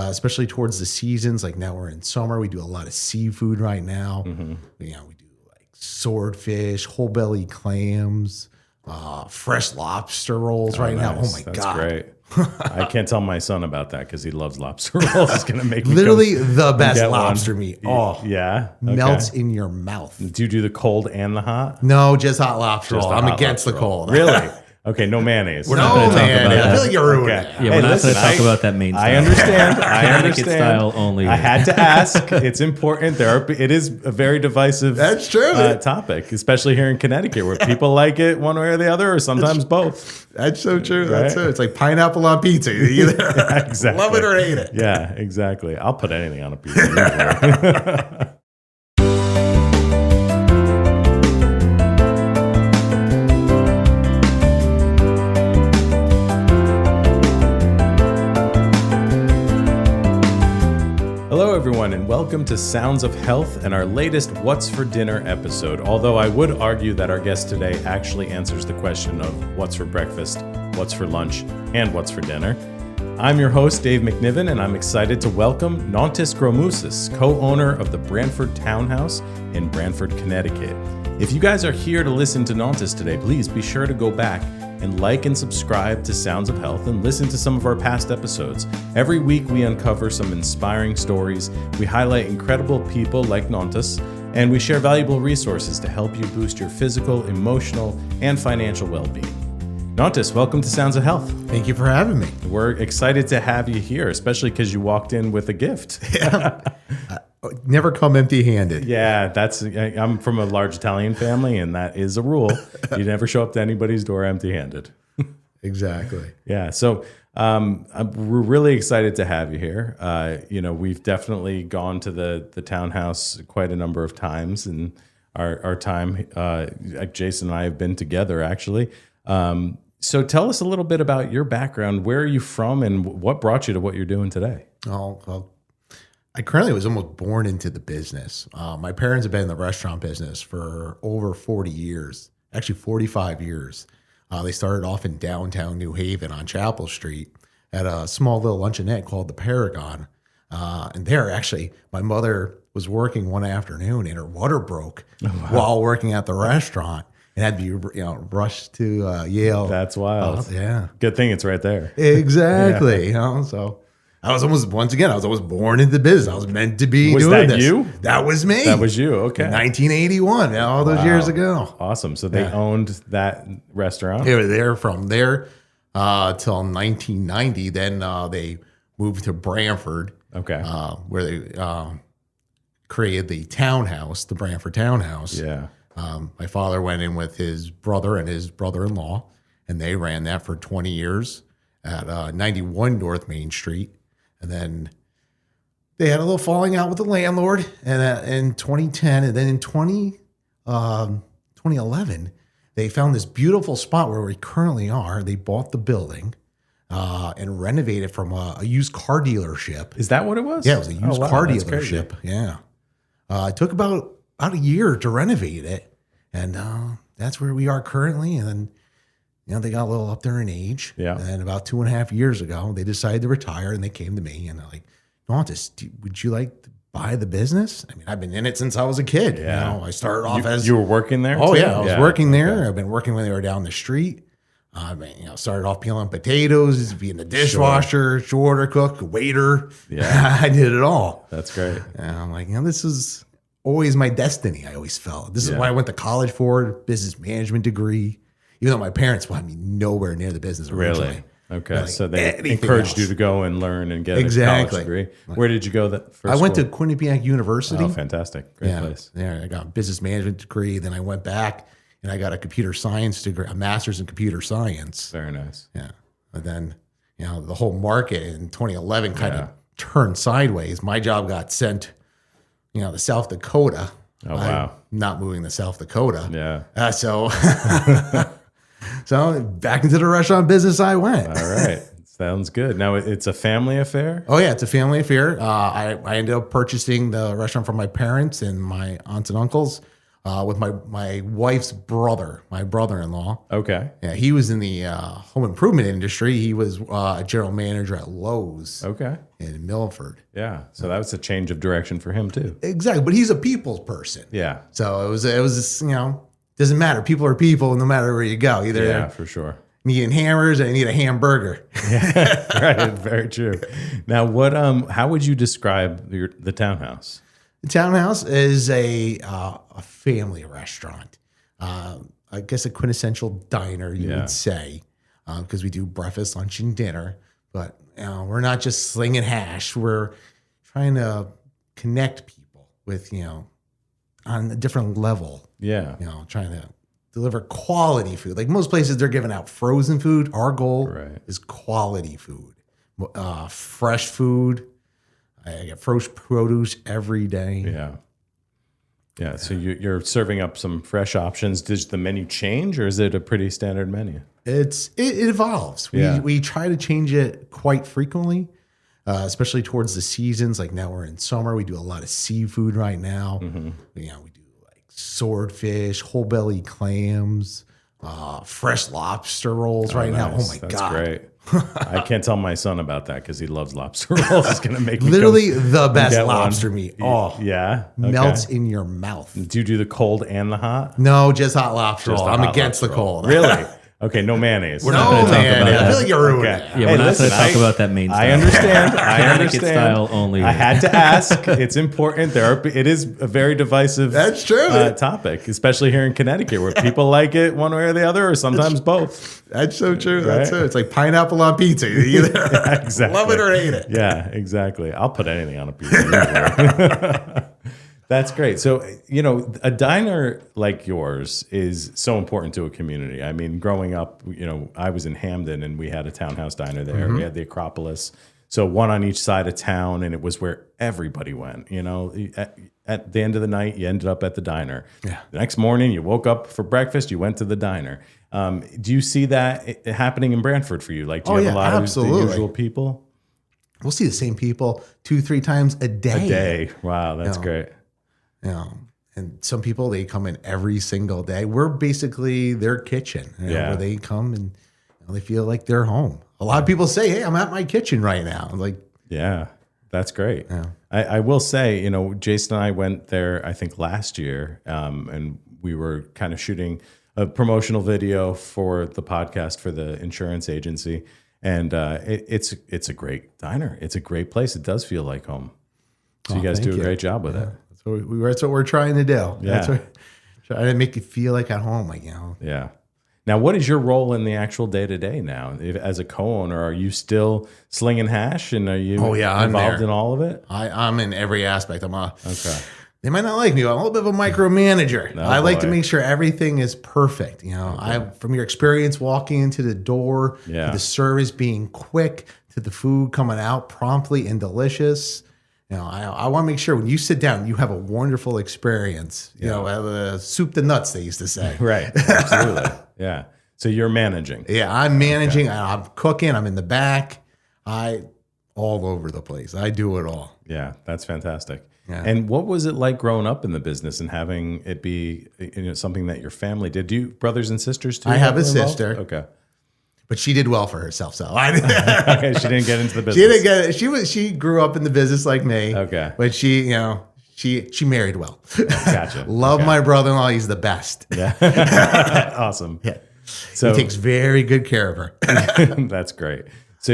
especially towards the seasons. Like now we're in summer. We do a lot of seafood right now. We do like swordfish, whole belly clams, fresh lobster rolls right now. Oh my God. That's great. I can't tell my son about that because he loves lobster rolls. It's going to make me literally the best lobster meat. Oh, yeah. Melts in your mouth. Do you do the cold and the hot? No, just hot lobster roll. I'm against the cold. Really? Okay, no mayonnaise. We're not going to talk about that. I feel like you're ruining it. Yeah, we're not going to talk about that main style. I understand. I understand. Style only. I had to ask. It's important. It is a very divisive That's true. Topic, especially here in Connecticut, where people like it one way or the other, or sometimes both. That's so true. Right? That's true. It's like pineapple on pizza. You either exactly. love it or hate it. Yeah, exactly. I'll put anything on a pizza. Hello, everyone, and welcome to Sounds of Health and our latest What's for Dinner episode. Although I would argue that our guest today actually answers the question of what's for breakfast, what's for lunch, and what's for dinner. I'm your host, Dave McNiven, and I'm excited to welcome Nontas Groumousas, co-owner of the Branford Townhouse in Branford, Connecticut. If you guys are here to listen to Nontas today, please be sure to go back and like and subscribe to Sounds of Health and listen to some of our past episodes. Every week we uncover some inspiring stories, we highlight incredible people like Nontas, and we share valuable resources to help you boost your physical, emotional, and financial well-being. Nontas, welcome to Sounds of Health. Thank you for having me. We're excited to have you here, especially because you walked in with a gift. Never come empty-handed. Yeah, I'm from a large Italian family, and that is a rule. You never show up to anybody's door empty-handed. Exactly. Yeah, so we're really excited to have you here. We've definitely gone to the townhouse quite a number of times, and our time, Jason and I have been together, actually. So tell us a little bit about your background. Where are you from, and what brought you to what you're doing today? Oh, well, I currently was almost born into the business. My parents have been in the restaurant business for over 40 years, actually 45 years. They started off in downtown New Haven on Chapel Street at a small little luncheonette called the Paragon. And there, actually, my mother was working one afternoon and her water broke while working at the restaurant. And had to be, rushed to Yale. That's wild. Yeah. Good thing it's right there. Exactly. Yeah. So I was almost born into the business. I was meant to be doing this. Was that you? That was me. That was you. Okay. 1981, all those years ago. Awesome. So they owned that restaurant. They were there from there till 1990. Then they moved to Branford. Okay. Where they created the townhouse, the Branford Townhouse. Yeah. My father went in with his brother and his brother-in-law, and they ran that for 20 years at 91 North Main Street. And then they had a little falling out with the landlord in 2010. And then in 2011, they found this beautiful spot where we currently are. They bought the building and renovated from a used car dealership. Is that what it was? Yeah, it was a used car That's dealership. crazy. Yeah. It took about a year to renovate it. And that's where we are currently. And then, they got a little up there in age. Yeah. And then about 2.5 years ago, they decided to retire, and they came to me and they're like, Nontas, would you like to buy the business? I mean, I've been in it since I was a kid. Yeah. I started off as... You were working there? Oh, too? yeah. I was working there. Okay. I've been working when they were down the street. Started off peeling potatoes, being the dishwasher, shorter cook, waiter. Yeah. I did it all. That's great. And I'm like, this is always my destiny. I always felt this is why I went to college for, business management degree, even though my parents wanted me nowhere near the business originally. Really? Okay. Like so they encouraged you to go and learn and get a college degree. Where did you go first? I went to Quinnipiac University. Oh, fantastic. Great place. Yeah, I got a business management degree. Then I went back and I got a computer science degree, a master's in computer science. Very nice. Yeah. And then, the whole market in 2011 kind of turned sideways. My job got sent to South Dakota. Oh, wow. I'm not moving to South Dakota. Yeah. So back into the restaurant business I went. All right. Sounds good. Now, it's a family affair? Oh, yeah. It's a family affair. I ended up purchasing the restaurant from my parents and my aunts and uncles with my wife's brother, my brother-in-law. Okay. Yeah, he was in the home improvement industry. He was a general manager at Lowe's Okay. in Milford. Yeah. So that was a change of direction for him too. Exactly, but he's a people's person. Yeah. So it was doesn't matter. People are people, no matter where you go. Either Yeah, for sure. needing hammers or you need a hamburger. Right. Very true. Now, how would you describe the townhouse? The Townhouse is a family restaurant. I guess a quintessential diner, you would say, because we do breakfast, lunch, and dinner. But we're not just slinging hash. We're trying to connect people with, on a different level. Yeah. Trying to deliver quality food. Like most places, they're giving out frozen food. Our goal is quality food, fresh food. I get fresh produce every day. Yeah. Yeah. So you're serving up some fresh options. Does the menu change, or is it a pretty standard menu? It evolves. We try to change it quite frequently, especially towards the seasons. Like now we're in summer. We do a lot of seafood right now. Mm-hmm. We do like swordfish, whole belly clams, fresh lobster rolls right now. Oh my That's God. great. I can't tell my son about that because he loves lobster rolls. It's gonna make me literally come the best get lobster one. meat. Oh, Yeah. Okay. melts in your mouth. Do you do the cold and the hot? No, just hot lobster Just roll. the I'm hot against the lobster roll. cold. Really? Okay, no mayonnaise. We're not gonna talk man. about I that. feel like you're ruining Okay. it. Yeah, we're not listen, going to talk about that main style. I understand. I Connecticut understand. style only. I had to ask. It's important. It is a very divisive. That's true. Topic, especially here in Connecticut, where people like it one way or the other, or sometimes both. That's so true. Right? That's it. It's like pineapple on pizza. You either Exactly. love it or hate it. Yeah, exactly. I'll put anything on a pizza. That's great. So, a diner like yours is so important to a community. I mean, growing up, I was in Hamden and we had a townhouse diner there. Mm-hmm. We had the Acropolis. So one on each side of town, and it was where everybody went. At the end of the night, you ended up at the diner. Yeah. The next morning, you woke up for breakfast, you went to the diner. Do you see that happening in Branford for you? Like, do you have a lot of the usual people? We'll see the same people 2-3 times a day. A day. Wow, that's great. And some people, they come in every single day. We're basically their kitchen, where they come and they feel like they're home. A lot of people say, "Hey, I'm at my kitchen right now." I'm like, yeah, that's great. Yeah. I will say, Jason and I went there, I think last year, and we were kind of shooting a promotional video for the podcast for the insurance agency. And it's a great diner. It's a great place. It does feel like home. So you guys do a great job with it. That's what we're trying to do. Yeah. That's what, trying to make you feel like at home, Yeah. Now, what is your role in the actual day-to-day now? As a co-owner, are you still slinging hash, and are you involved in all of it? I'm in every aspect. Okay. They might not like me. I'm a little bit of a micromanager. I like to boy. make sure everything is perfect. From your experience walking into the door, to the service being quick, to the food coming out promptly and delicious. I want to make sure when you sit down, you have a wonderful experience. Soup to nuts, they used to say. Right. Absolutely. Yeah. So you're managing. Yeah, I'm managing. I'm cooking. I'm in the back. All over the place. I do it all. Yeah, that's fantastic. Yeah. And what was it like growing up in the business and having it be something that your family did? Do you brothers and sisters too? I have a involved? sister. Okay. But she did well for herself. So Okay, she didn't get into the business. She didn't get it. She grew up in the business like me. Okay. But she married well. Gotcha. Love my brother-in-law. He's the best. Yeah. Awesome. Yeah. So he takes very good care of her. that's great. So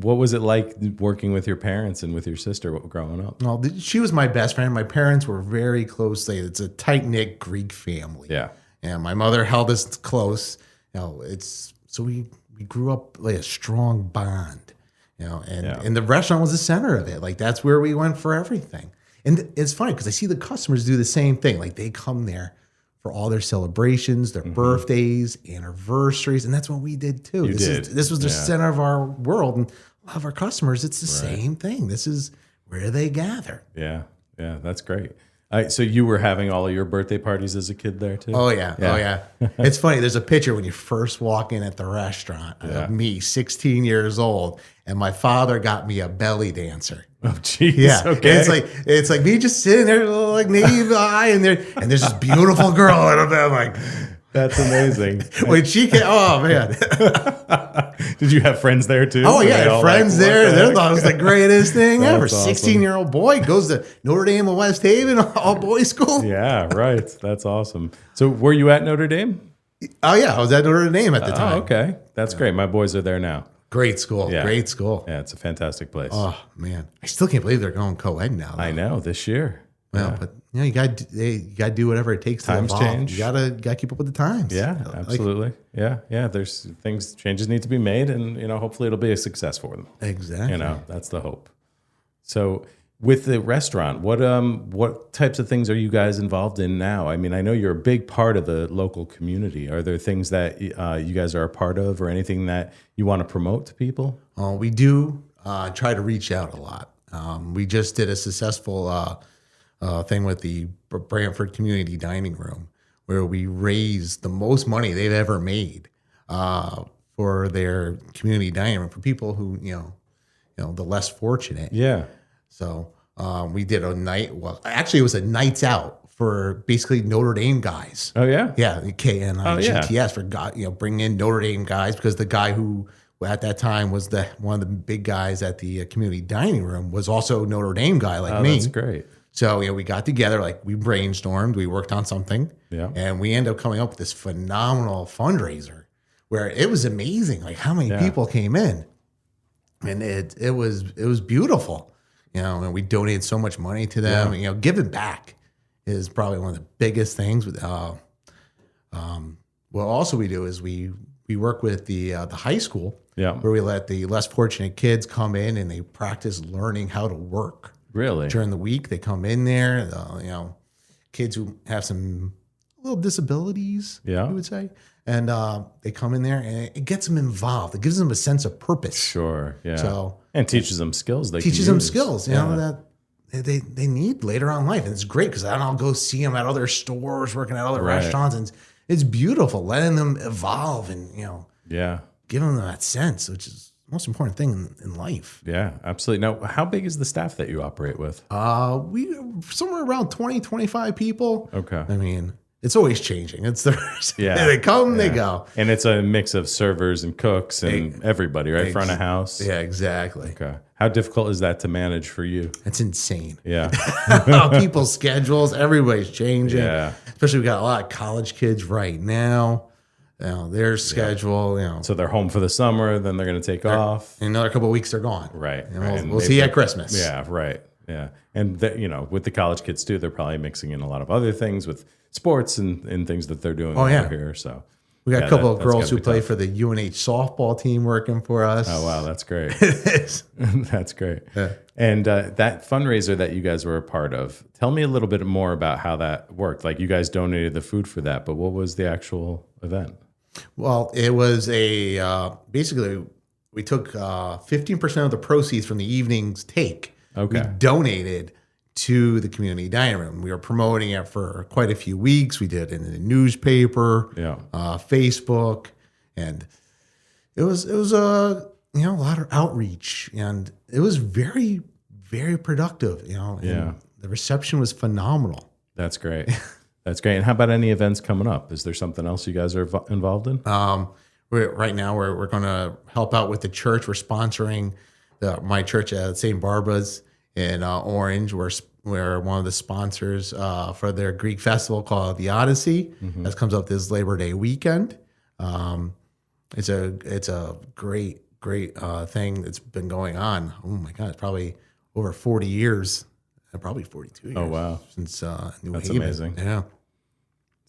what was it like working with your parents and with your sister growing up? Well, she was my best friend. My parents were very close. It's a tight-knit Greek family. Yeah. And my mother held us close. So we grew up like a strong bond. And the restaurant was the center of it. Like that's where we went for everything. And it's funny because I see the customers do the same thing. Like they come there for all their celebrations, their birthdays, anniversaries, and that's what we did too. This was the center of our world, and a lot of our customers, it's the same thing. This is where they gather. Yeah, that's great. So you were having all of your birthday parties as a kid there too? Oh yeah. It's funny. There's a picture when you first walk in at the restaurant of me, 16 years old, and my father got me a belly dancer. Oh, jeez. Yeah. Okay. It's like me just sitting there, like naive eye, and there's this beautiful girl, and I'm like, that's amazing. when she came, oh man. Did you have friends there too? Oh Were yeah, they I had all friends like, there. "What the They heck?" thought it was the greatest thing That's ever. awesome. 16-year-old boy goes to Notre Dame of West Haven, all boys school. Yeah, right. That's awesome. So were you at Notre Dame? Oh yeah, I was at Notre Dame at the time. Oh, okay. That's great. My boys are there now. Great school. Yeah. Great school. Yeah, it's a fantastic place. Oh man, I still can't believe they're going co-ed now. Though. I know, this year. Well, Yeah. but you got to do whatever it takes Times to evolve. change. You gotta keep up with the times. Yeah, Like, absolutely. Yeah. There's changes need to be made, and hopefully it'll be a success for them. exactly. That's the hope. So with the restaurant, what types of things are you guys involved in now? I mean, I know you're a big part of the local community. Are there things that you guys are a part of, or anything that you want to promote to people? We do try to reach out a lot. We just did a successful thing with the Branford Community Dining Room, where we raised the most money they've ever made for their community dining room for people who the less fortunate. Yeah. So we did a night. Well, actually, it was a nights out for basically Notre Dame guys. Oh yeah. Yeah, KNIGTS yeah. for bringing in Notre Dame guys, because the guy who at that time was one of the big guys at the community dining room was also a Notre Dame guy like me. That's great. So we got together, like we brainstormed, we worked on something, Yeah. and we ended up coming up with this phenomenal fundraiser where it was amazing, like how many people came in, and it was beautiful, and we donated so much money to them. Yeah. Giving back is probably one of the biggest things. With what also we do is we work with the high school, where we let the less fortunate kids come in and they practice learning how to work. Really? During the week, they come in there, kids who have some little disabilities, Yeah. you would say, and they come in there, and it gets them involved. It gives them a sense of purpose. Sure. Yeah. So and teaches them skills. teaches them skills, that they need later on in life, and it's great because then I'll go see them at other stores, working at other restaurants, and it's beautiful, letting them evolve and giving them that sense, which is the most important thing in life. Yeah, absolutely. Now, how big is the staff that you operate with? We somewhere around 20, 25 people. Okay. I mean, it's always changing. It's Yeah. they come, they go. And it's a mix of servers and cooks and everybody, right? Front of house. Yeah, exactly. Okay. How difficult is that to manage for you? It's insane. Yeah. People's schedules, everybody's changing. Yeah. Especially we got a lot of college kids right now. Their schedule, So they're home for the summer, then they're going to take off. in another couple of weeks they're gone. Right. And right. And we'll see you at Christmas. Yeah, right. Yeah. And, with the college kids too, they're probably mixing in a lot of other things with sports and things that they're doing over here. So we got a couple of girls who gotta be play tough. for the UNH softball team working for us. Oh, wow. That's great. It's- That's great. Yeah. And that fundraiser that you guys were a part of, tell me a little bit more about how that worked. Like you guys donated the food for that, but what was the actual event? Well, it was basically we took 15% of the proceeds from the evening's take. Okay. We donated to the community dining room. We were promoting it for quite a few weeks. We did it in the newspaper, Facebook, and it was a lot of outreach, and it was very, very productive. And the reception was phenomenal. That's great. That's great. And how about any events coming up? Is there something else you guys are involved in? Right now we're going to help out with the church. We're sponsoring my church at St. Barbara's in Orange. We're one of the sponsors for their Greek festival called the Odyssey. That comes up this Labor Day weekend. It's a great thing that's been going on. Oh my God, it's probably over 40 years, probably 42 years. Oh, wow. Since New That's Haven. amazing. Yeah.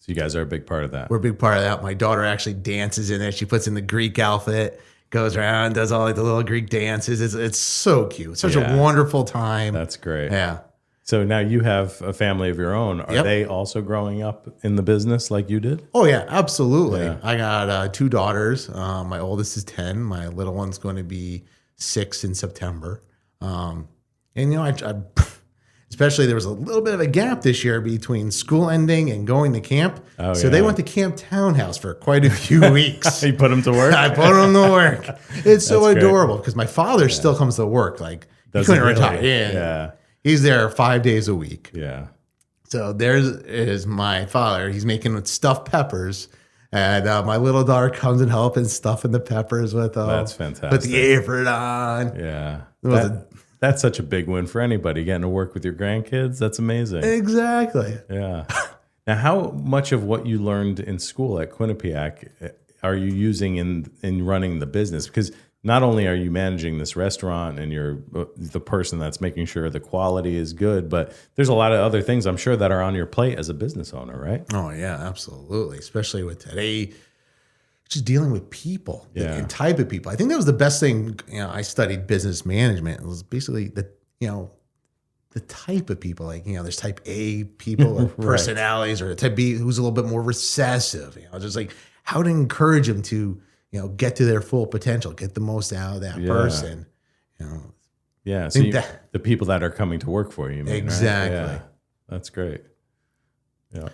So you guys are a big part of that. We're a big part of that. My daughter actually dances in it. She puts in the Greek outfit, goes around, does all the little Greek dances. It's so cute. Such a wonderful time. That's great. Yeah. So now you have a family of your own. Are they also growing up in the business like you did? Oh, yeah, absolutely. Yeah. I got 2 daughters. My oldest is 10. My little one's going to be 6 in September. And, I especially there was a little bit of a gap this year between school ending and going to camp. So they went to Camp Townhouse for quite a few weeks. You put them to work? I put them to work. It's so adorable because my father still comes to work. Like, he couldn't retire. Yeah. He's there 5 days a week. Yeah. So there's my father. He's making stuffed peppers. And my little daughter comes and helps and stuffing the peppers with That's fantastic. Put the apron on. Yeah. That's such a big win for anybody, getting to work with your grandkids. That's amazing. Exactly. Yeah. Now, how much of what you learned in school at Quinnipiac are you using in running the business? Because not only are you managing this restaurant and you're the person that's making sure the quality is good, but there's a lot of other things I'm sure that are on your plate as a business owner, right? Oh, yeah, absolutely. Especially with today, just dealing with people and type of people. I think that was the best thing. I studied business management. It was basically the type of people. Like, there's type A people or personalities, or type B who's a little bit more recessive. Just like how to encourage them to get to their full potential, get the most out of that person. Yeah. So the people that are coming to work for you. Exactly. Right? Yeah. That's great. Yeah.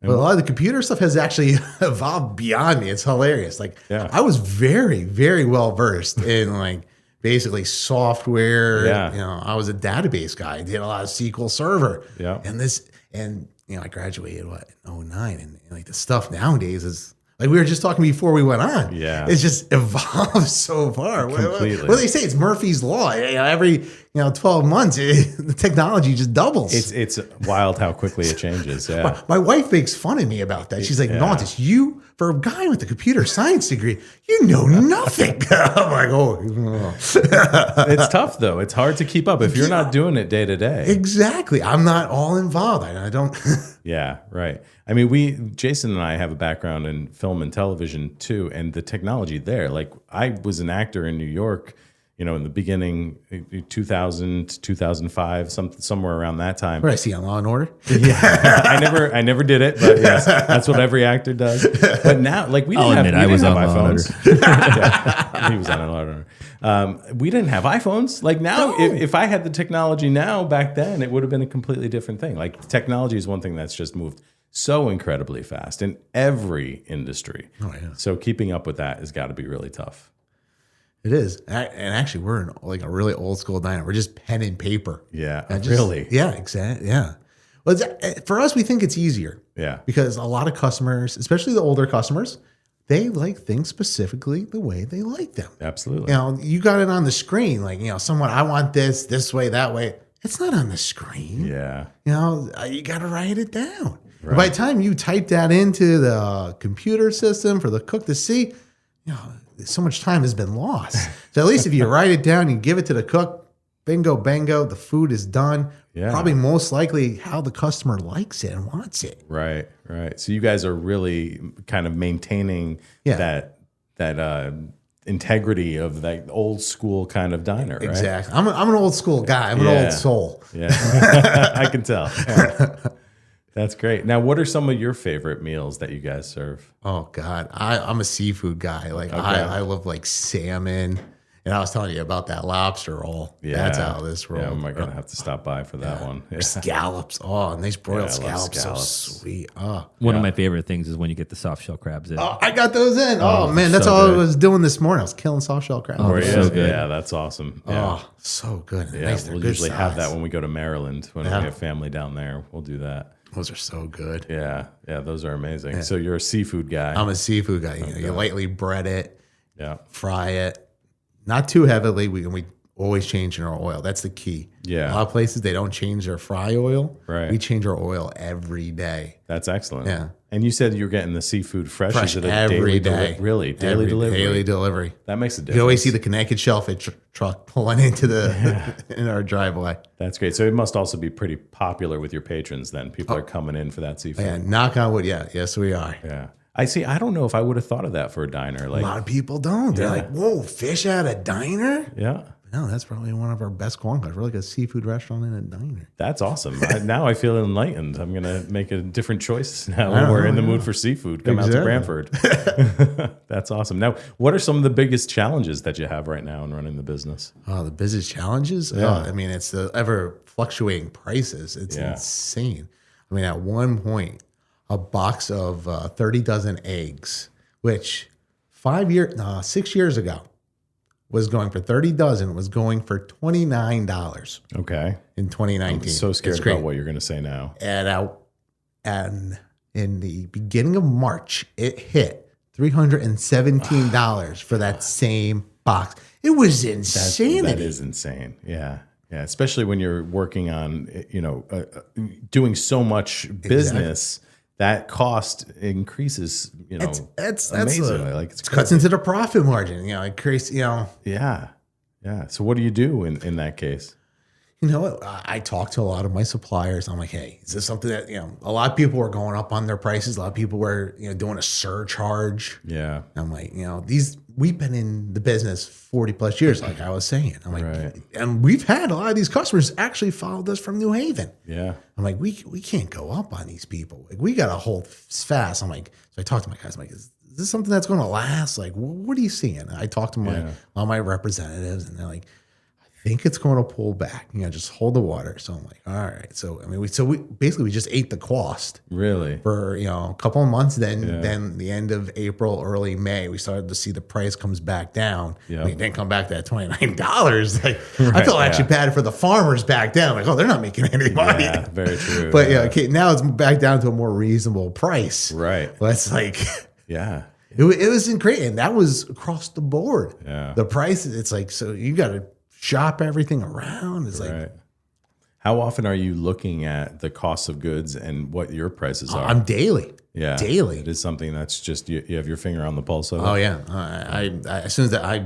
But a lot of the computer stuff has actually evolved beyond me. It's hilarious. Like, I was very, very well versed in like basically software. Yeah. I was a database guy. I did a lot of SQL Server. Yeah. And I graduated in 2009, and like the stuff nowadays is like we were just talking before we went on. Yeah. It's just evolved so far. Completely. What do they say? It's Murphy's Law. Every 12 months, the technology just doubles. It's wild how quickly it changes. Yeah. My wife makes fun of me about that. She's like, Nontas, you, for a guy with a computer science degree, you know nothing. I'm like, It's tough, though. It's hard to keep up if you're not doing it day to day. Exactly. I'm not all involved. I don't. Yeah, right. I mean, Jason and I have a background in film and television too, and the technology there. Like, I was an actor in New York, in the beginning, 2000, 2005, somewhere around that time. What I see on Law and Order? Yeah, I never did it, but yes, that's what every actor does. But now, like, we didn't have iPhones. Yeah, he was on Law and Order. We didn't have iPhones. Like now, if I had the technology now, back then, it would have been a completely different thing. Like, technology is one thing that's just moved so incredibly fast in every industry. Oh, yeah. So keeping up with that has got to be really tough. It is. And actually, we're in like a really old school diner. We're just pen and paper. Yeah, really? Yeah, exactly. Yeah. Well, for us, we think it's easier. Yeah. Because a lot of customers, especially the older customers, they like things specifically the way they like them. Absolutely. You got it on the screen. Like, someone, I want this way, that way. It's not on the screen. Yeah. You got to write it down. Right. By the time you type that into the computer system for the cook to see, so much time has been lost. So at least if you write it down, you give it to the cook, bingo, bango, the food is done. Yeah. Probably most likely how the customer likes it and wants it. Right. So you guys are really kind of maintaining that integrity of that old school kind of diner, right? Exactly. I'm an old school guy. I'm an old soul. Yeah, I can tell. Yeah. That's great. Now, what are some of your favorite meals that you guys serve? Oh God, I'm a seafood guy. Like I love like salmon. And I was telling you about that lobster roll. Yeah. That's out of this roll. Yeah, I'm going to have to stop by for that one. Yeah. Scallops. Oh, nice broiled scallops. So sweet. Oh. One of my favorite things is when you get the soft shell crabs in. Oh, I got those in. Oh man, that's all I was doing this morning. I was killing soft shell crabs. Oh, so good. Yeah, that's awesome. Yeah. Oh, so good. Yeah, nice. we'll usually have that when we go to Maryland. When we have family down there, we'll do that. Those are so good. Yeah, those are amazing. Yeah. So you're a seafood guy. I'm a seafood guy. You lightly bread it, fry it, not too heavily. We always change in our oil. That's the key. Yeah. A lot of places, they don't change their fry oil. Right. We change our oil every day. That's excellent. Yeah. And you said you're getting the seafood fresh. Is it a every daily day? Really? Daily delivery? Daily delivery. That makes a difference. You always see the Connecticut shellfish truck pulling into in our driveway. That's great. So it must also be pretty popular with your patrons then. People are coming in for that seafood. Yeah, knock on wood. Yeah. Yes, we are. Yeah. I see. I don't know if I would have thought of that for a diner. Like, a lot of people don't. They're like, whoa, fish at a diner? Yeah. No, that's probably one of our best qualities. We're like a seafood restaurant in a diner. That's awesome. Now I feel enlightened. I'm going to make a different choice now when we're in the mood for seafood. Come out to Branford. That's awesome. Now, what are some of the biggest challenges that you have right now in running the business? Oh, the business challenges? Yeah. I mean, it's the ever fluctuating prices. It's Yeah. insane. I mean, at one point, a box of 30 dozen eggs, which 6 years ago was going for 30 dozen, was going for $29 Okay. in 2019. I'm so scared It's great. about what you're going to say now. And in the beginning of March, it hit $317 for that same box. It was insanity. That is insane. Yeah. Yeah. Especially when you're working on, doing so much business, that cost increases, That's amazingly. Like it cuts into the profit margin. It creates, Yeah. Yeah. So what do you do in that case? I talk to a lot of my suppliers. I'm like, hey, is this something that, a lot of people are going up on their prices. A lot of people were, doing a surcharge. Yeah. I'm like, we've been in the business 40 plus years, like I was saying. I'm like, Right. and we've had a lot of these customers actually followed us from New Haven. Yeah. I'm like, we can't go up on these people. Like, we got to hold fast. I'm like, so I talked to my guys. I'm like, is this something that's going to last? Like, what are you seeing? And I talked to all my representatives, and they're like, I think it's going to pull back. Just hold the water. So I'm like, all right. So we basically just ate the cost Really? for a couple of months. Then the end of April, early May, we started to see the price comes back down. Yeah. It didn't come back to that $29. Like, I felt actually bad for the farmers back then. Like, oh, they're not making any money. Yeah, very true. But okay, now it's back down to a more reasonable price. Right. Well, that's like, Yeah. it was incredible. And that was across the board. Yeah. The price, it's like, so you got to shop everything around. It's like, Right. How often are you looking at the cost of goods and what your prices are? I'm daily. Yeah. Daily. It is something that's just, you have your finger on the pulse of it. Oh yeah, I as soon as I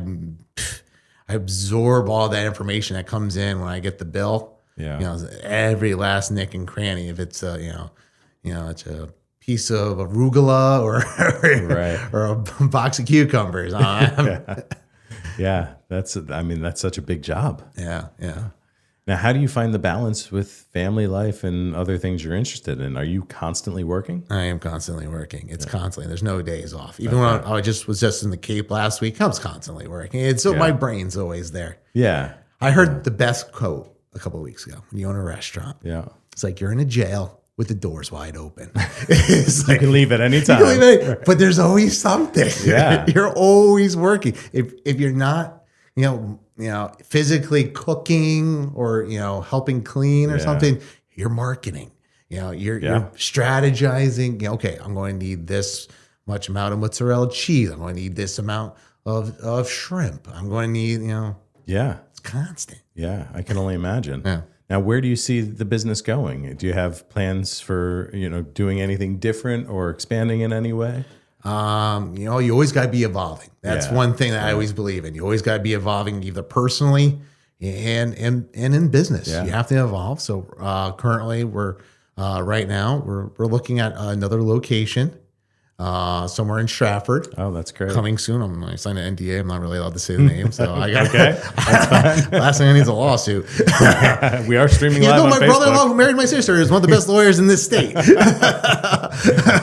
absorb all that information that comes in when I get the bill. Yeah. Every last nick and cranny. If it's it's a piece of arugula or a box of cucumbers. Yeah. That's such a big job. Yeah. Now, how do you find the balance with family life and other things you're interested in? Are you constantly working? I am constantly working. It's constantly. There's no days off. Even when I was just in the Cape last week, I was constantly working. It's so my brain's always there. Yeah. I heard the best quote a couple of weeks ago. When you own a restaurant, Yeah. it's like you're in a jail with the doors wide open. It's You like, can leave at any time. you can leave it, but there's always something. Yeah. You're always working. If you're not, physically cooking or helping clean or something, you're marketing. You're strategizing. Okay, I'm going to need this much amount of mozzarella cheese. I'm going to need this amount of shrimp. I'm going to need Yeah. it's constant. Yeah. I can only imagine. Yeah. Now, where do you see the business going? Do you have plans for, doing anything different or expanding in any way? You always got to be evolving. That's one thing that I always believe in. You always got to be evolving, either personally and in business. Yeah. You have to evolve. So currently, we're right now we're looking at another location somewhere in Stratford. Oh, that's great. Coming soon. I signed an NDA. I'm not really allowed to say the name, so I got Okay, that's fine. last thing I need is a lawsuit. We are streaming live on my Facebook. brother-in-law who married my sister is one of the best lawyers in this state.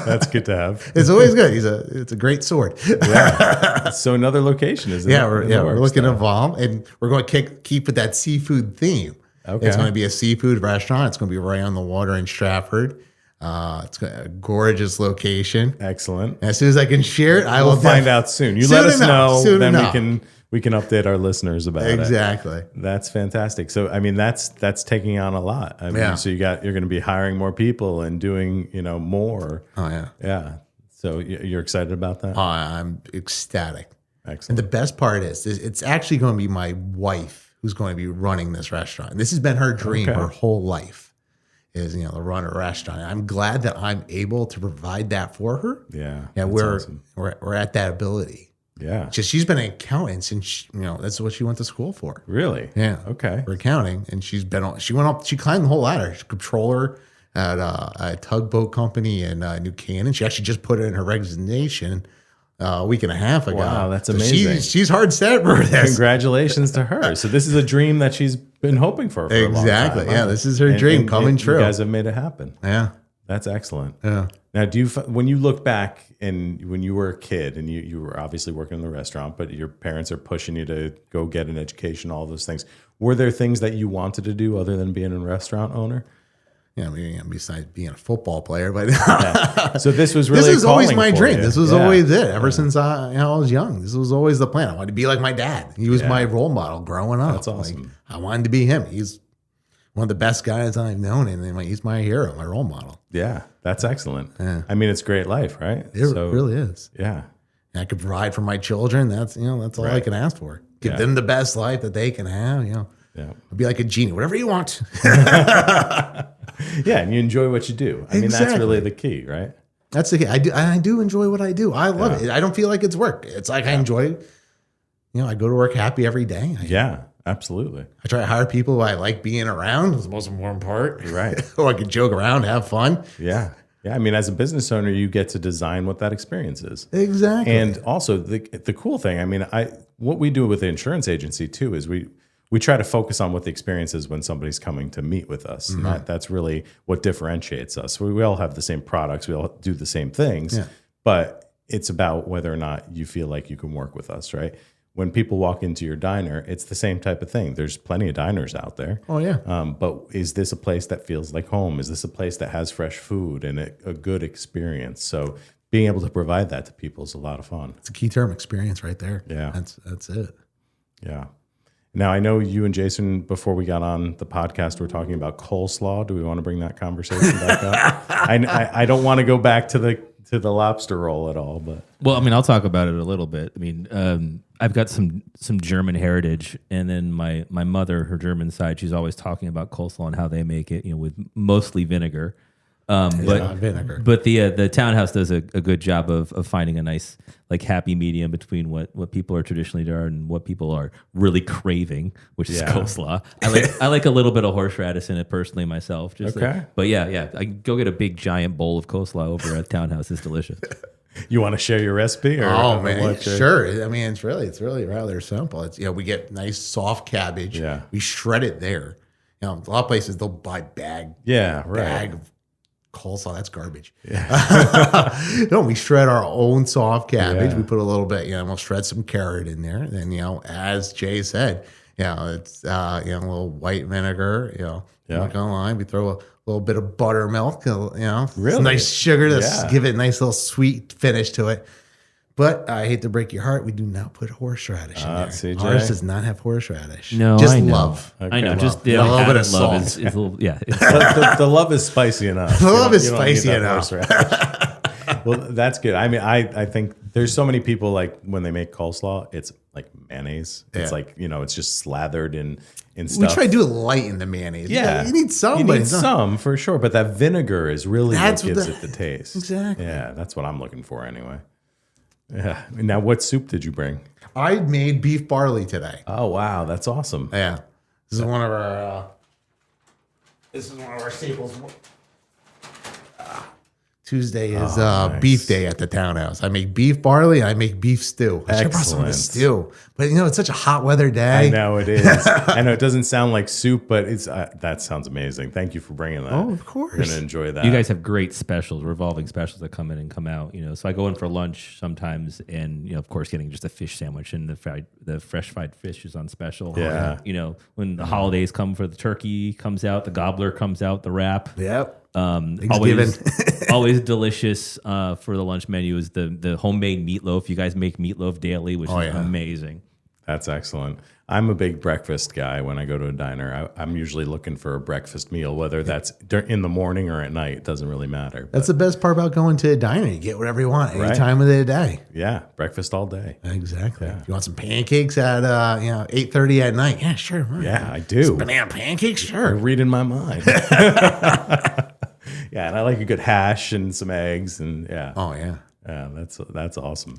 That's good to have. It's always good. It's a great sword. Yeah. So another location is we're looking to evolve, and we're going to keep with that seafood theme. Okay. It's going to be a seafood restaurant. It's going to be right on the water in Stratford. It's a gorgeous location. Excellent. And as soon as I can share it, I will We'll find out soon. You Soon let us enough. know, Soon then enough. we can update our listeners about it. Exactly. That's fantastic. So that's taking on a lot. So you're going to be hiring more people and doing more. Oh yeah. Yeah. So you're excited about that? Oh, I'm ecstatic. Excellent. And the best part is it's actually going to be my wife who's going to be running this restaurant. And this has been her dream her whole life. Is to run a restaurant. And I'm glad that I'm able to provide that for her. Yeah. Yeah, awesome. we're at that ability. Yeah. She's been an accountant since that's what she went to school for. Really? Yeah. Okay. For accounting, and she climbed the whole ladder. She's controller at a tugboat company in New Canaan. She actually just put it in her resignation a week and a half ago. Wow, that's So amazing. She's hard set for this. Congratulations to her. So this is a dream that she's been hoping for a long time. Exactly. Yeah, this is her dream coming true. You guys have made it happen. Yeah. That's excellent. Yeah. Now, when you look back and when you were a kid and you were obviously working in the restaurant, but your parents are pushing you to go get an education, all those things, were there things that you wanted to do other than being a restaurant owner? Yeah, I mean, besides being a football player, but So this was really this was always my dream. You. This was always it. Ever since I was young, this was always the plan. I wanted to be like my dad. He was my role model growing up. That's awesome. Like, I wanted to be him. He's one of the best guys I've known, and he's my hero, my role model. Yeah, that's excellent. Yeah. I mean, it's great life, right? It really is. Yeah. And I could provide for my children. That's all I can ask for. Give them the best life that they can have. Yeah. I'll be like a genie, whatever you want. Yeah, and you enjoy what you do. I mean, that's really the key, right? That's the key. I do enjoy what I do. I love it. I don't feel like it's work. It's like I enjoy. I go to work happy every day. Yeah, absolutely. I try to hire people who I like being around. It's the most important part. Right. Or I can joke around, have fun. Yeah. Yeah. I mean, as a business owner, you get to design what that experience is. Exactly. And also the cool thing, I mean, what we do with the insurance agency too is we try to focus on what the experience is when somebody's coming to meet with us. Mm-hmm. And that's really what differentiates us. We all have the same products. We all do the same things, but it's about whether or not you feel like you can work with us, right? When people walk into your diner, it's the same type of thing. There's plenty of diners out there. Oh, yeah. But is this a place that feels like home? Is this a place that has fresh food and a good experience? So being able to provide that to people is a lot of fun. It's a key term, experience right there. Yeah. That's it. Yeah. Now, I know you and Jason, before we got on the podcast, were talking about coleslaw. Do we want to bring that conversation back up? I don't want to go back to the lobster roll at all, but Well, I mean, I'll talk about it a little bit. I mean, I've got some German heritage, and then my mother, her German side, she's always talking about coleslaw and how they make it, with mostly vinegar. Vinegar. But the townhouse does a good job of finding a nice happy medium between what people are traditionally doing and what people are really craving, which is coleslaw. I like a little bit of horseradish in it personally myself. But yeah, I go get a big giant bowl of coleslaw over at Townhouse. It's delicious. You want to share your recipe? Oh man, sure. I mean, it's really rather simple. It's we get nice soft cabbage. Yeah, we shred it there. A lot of places they'll buy bag of coleslaw. That's garbage. Yeah. No, we shred our own soft cabbage. We put a little bit. We'll shred some carrot in there. And then as Jay said, it's a little white vinegar. Not gonna lie, we throw a little bit of buttermilk. Really some nice sugar to give it a nice little sweet finish to it. But I hate to break your heart, we do not put horseradish in there. CJ. Ours does not have horseradish. No, just I know. love. Okay. I know. Love. Just a little bit of love salt. is a little, the love is spicy enough. The love is You don't spicy need that enough. Well, that's good. I mean, I think there's so many people when they make coleslaw, it's like mayonnaise. It's it's just slathered in stuff. We try to do it light in the mayonnaise. Yeah. You need some. You need some for sure, but that vinegar is really what gives it the taste. Exactly. Yeah, that's what I'm looking for anyway. Yeah. Now, what soup did you bring? I made beef barley today. Oh, wow. That's awesome. Yeah. This is one of our staples. Tuesday is nice. beef day at the townhouse. I make beef barley. I make beef stew. I should have brought some of the stew. But it's such a hot weather day. I know it is. I know it doesn't sound like soup, but it's that sounds amazing. Thank you for bringing that. Oh, of course. We're gonna enjoy that. You guys have great specials, revolving specials that come in and come out. So I go in for lunch sometimes, and of course, getting just a fish sandwich and the fresh fried fish is on special. Yeah. When the holidays come, for the turkey comes out, the gobbler comes out, the wrap. Yep. Always delicious for the lunch menu is the homemade meatloaf. You guys make meatloaf daily, which is amazing. That's excellent. I'm a big breakfast guy. When I go to a diner, I'm usually looking for a breakfast meal, whether that's in the morning or at night. It doesn't really matter. That's the best part about going to a diner. You get whatever you want any time of the day. Yeah, breakfast all day. Exactly. Yeah. You want some pancakes at 8:30 at night? Yeah, sure. Yeah, I do. Some banana pancakes? Sure. They're reading my mind. Yeah, and I like a good hash and some eggs, and Oh yeah. Yeah, that's awesome.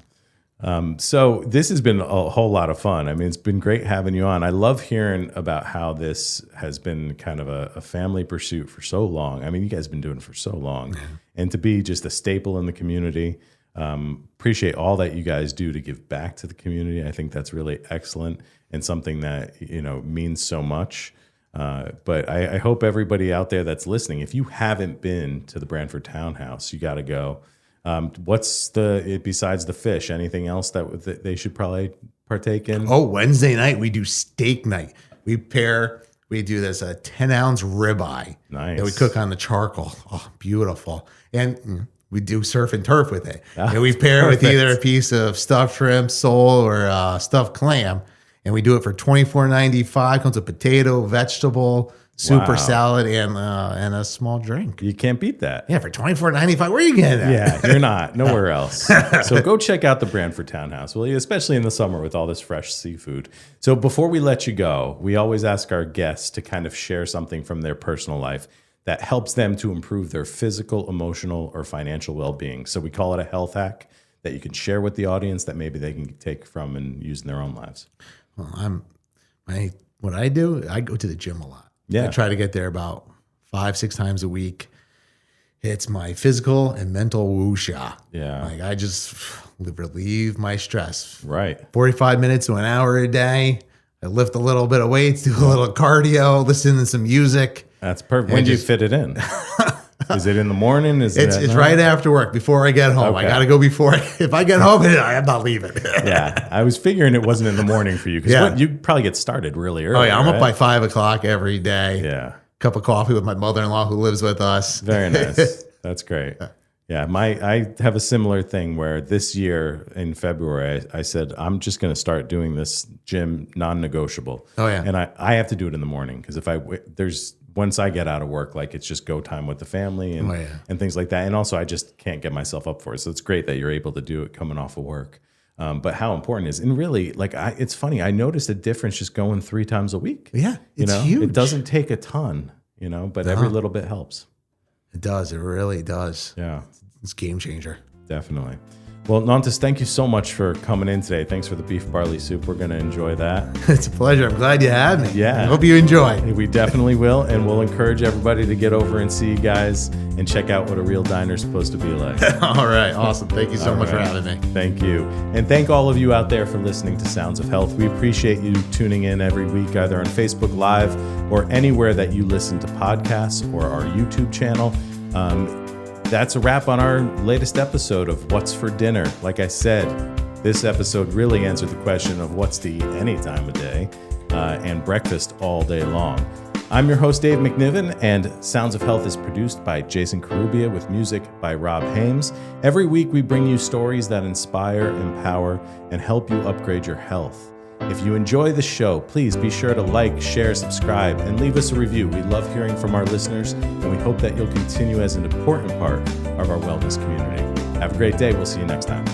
So this has been a whole lot of fun. I mean, it's been great having you on. I love hearing about how this has been kind of a family pursuit for so long. I mean, you guys have been doing it for so long, and to be just a staple in the community. Appreciate all that you guys do to give back to the community. I think that's really excellent and something that means so much. But I hope everybody out there that's listening, if you haven't been to the Branford Townhouse, you got to go. What's besides the fish, anything else that they should probably partake in? Oh, Wednesday night we do steak night. We do this 10-ounce ribeye Nice. that we cook on the charcoal. Oh, beautiful. And we do surf and turf with it. And we pair it with either a piece of stuffed shrimp, sole, or stuffed clam. And we do it for $24.95. Comes with potato, vegetable, super salad, and a small drink. You can't beat that. Yeah, for $24.95. Where are you getting that? Yeah, you're not. Nowhere else. So go check out the Branford Townhouse, will you? Especially in the summer with all this fresh seafood. So before we let you go, we always ask our guests to kind of share something from their personal life that helps them to improve their physical, emotional, or financial well-being. So we call it a health hack that you can share with the audience that maybe they can take from and use in their own lives. Well, what I do, I go to the gym a lot. Yeah. I try to get there about 5-6 times a week. It's my physical and mental woosha. Yeah. Like I just relieve my stress. Right. 45 minutes to an hour a day. I lift a little bit of weights, do a little cardio, listen to some music. That's perfect. When do you fit it in? Is it in the morning? It's right after work, before I get home. Okay. I got to go before. If I get home, I'm not leaving. Yeah. I was figuring it wasn't in the morning for you because you probably get started really early. Oh, yeah. I'm right? up by 5 o'clock every day. Yeah. Cup of coffee with my mother-in-law who lives with us. Very nice. That's great. Yeah, I have a similar thing where this year in February, I said, I'm just going to start doing this gym non-negotiable. Oh, yeah. And I have to do it in the morning because once I get out of work, like it's just go time with the family and things like that. And also I just can't get myself up for it. So it's great that you're able to do it coming off of work. But how important it is, and really, like it's funny. I noticed a difference just going 3 times a week. Yeah, it's huge. It doesn't take a ton, but every little bit helps. It does. It really does. Yeah, it's a game changer. Definitely. Well, Nontas, thank you so much for coming in today. Thanks for the beef barley soup. We're going to enjoy that. It's a pleasure. I'm glad you had me. Yeah. I hope you enjoy. We definitely will, and we'll encourage everybody to get over and see you guys and check out what a real diner is supposed to be like. All right. Awesome. Thank you so much for having me. Thank you. And thank all of you out there for listening to Sounds of Health. We appreciate you tuning in every week, either on Facebook Live or anywhere that you listen to podcasts or our YouTube channel. That's a wrap on our latest episode of What's for Dinner. Like I said, this episode really answered the question of what's to eat any time of day and breakfast all day long. I'm your host, Dave McNiven, and Sounds of Health is produced by Jason Carubia with music by Rob Hames. Every week, we bring you stories that inspire, empower, and help you upgrade your health. If you enjoy the show, please be sure to like, share, subscribe, and leave us a review. We love hearing from our listeners, and we hope that you'll continue as an important part of our wellness community. Have a great day. We'll see you next time.